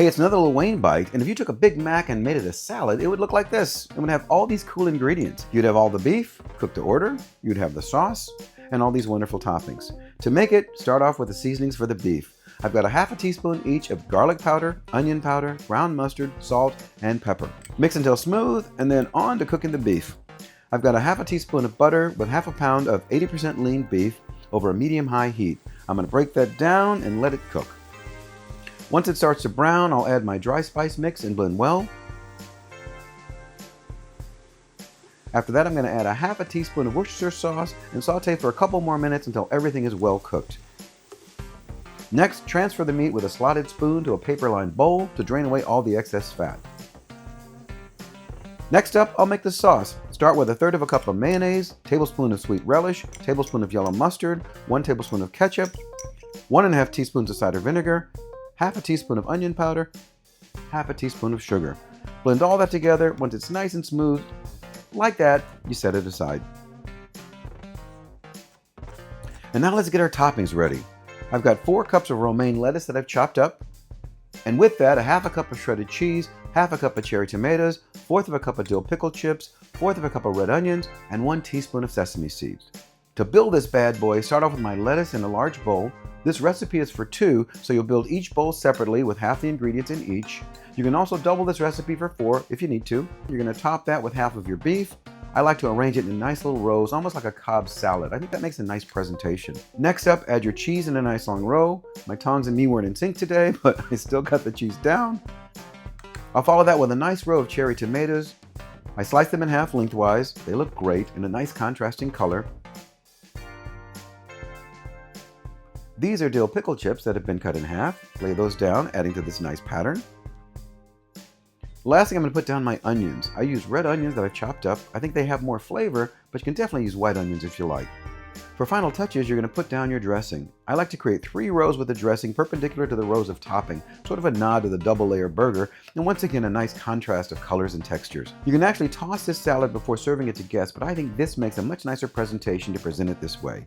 Hey, it's another little Wayne bite, and if you took a Big Mac and made it a salad, it would look like this. It would have all these cool ingredients. You'd have all the beef, cooked to order, you'd have the sauce, and all these wonderful toppings. To make it, start off with the seasonings for the beef. I've got a half a teaspoon each of garlic powder, onion powder, ground mustard, salt, and pepper. Mix until smooth, and then on to cooking the beef. I've got a half a teaspoon of butter with half a pound of 80% lean beef over a medium-high heat. I'm going to break that down and let it cook. Once it starts to brown, I'll add my dry spice mix and blend well. After that, I'm going to add a half a teaspoon of Worcestershire sauce and saute for a couple more minutes until everything is well cooked. Next, transfer the meat with a slotted spoon to a paper-lined bowl to drain away all the excess fat. Next up, I'll make the sauce. Start with 1/3 cup of mayonnaise, tablespoon of sweet relish, tablespoon of yellow mustard, 1 tablespoon of ketchup, 1½ teaspoons of cider vinegar, half a teaspoon of onion powder, half a teaspoon of sugar. Blend all that together. Once it's nice and smooth, like that, you set it aside. And now let's get our toppings ready. I've got 4 cups of romaine lettuce that I've chopped up. And with that, a half a cup of shredded cheese, half a cup of cherry tomatoes, 1/4 cup of dill pickle chips, 1/4 cup of red onions, and 1 teaspoon of sesame seeds. To build this bad boy, start off with my lettuce in a large bowl. This recipe is for 2, so you'll build each bowl separately with half the ingredients in each. You can also double this recipe for 4 if you need to. You're going to top that with half of your beef. I like to arrange it in nice little rows, almost like a Cobb salad. I think that makes a nice presentation. Next up, add your cheese in a nice long row. My tongs and me weren't in sync today, but I still got the cheese down. I'll follow that with a nice row of cherry tomatoes. I slice them in half lengthwise. They look great in a nice contrasting color. These are dill pickle chips that have been cut in half. Lay those down, adding to this nice pattern. Last thing, I'm going to put down my onions. I use red onions that I've chopped up. I think they have more flavor, but you can definitely use white onions if you like. For final touches, you're going to put down your dressing. I like to create 3 rows with the dressing perpendicular to the rows of topping, sort of a nod to the double layer burger, and once again a nice contrast of colors and textures. You can actually toss this salad before serving it to guests, but I think this makes a much nicer presentation to present it this way.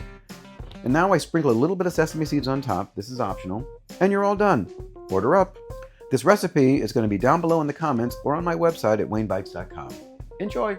And now I sprinkle a little bit of sesame seeds on top. This is optional. And you're all done. Order up. This recipe is going to be down below in the comments or on my website at WayneBites.com. Enjoy!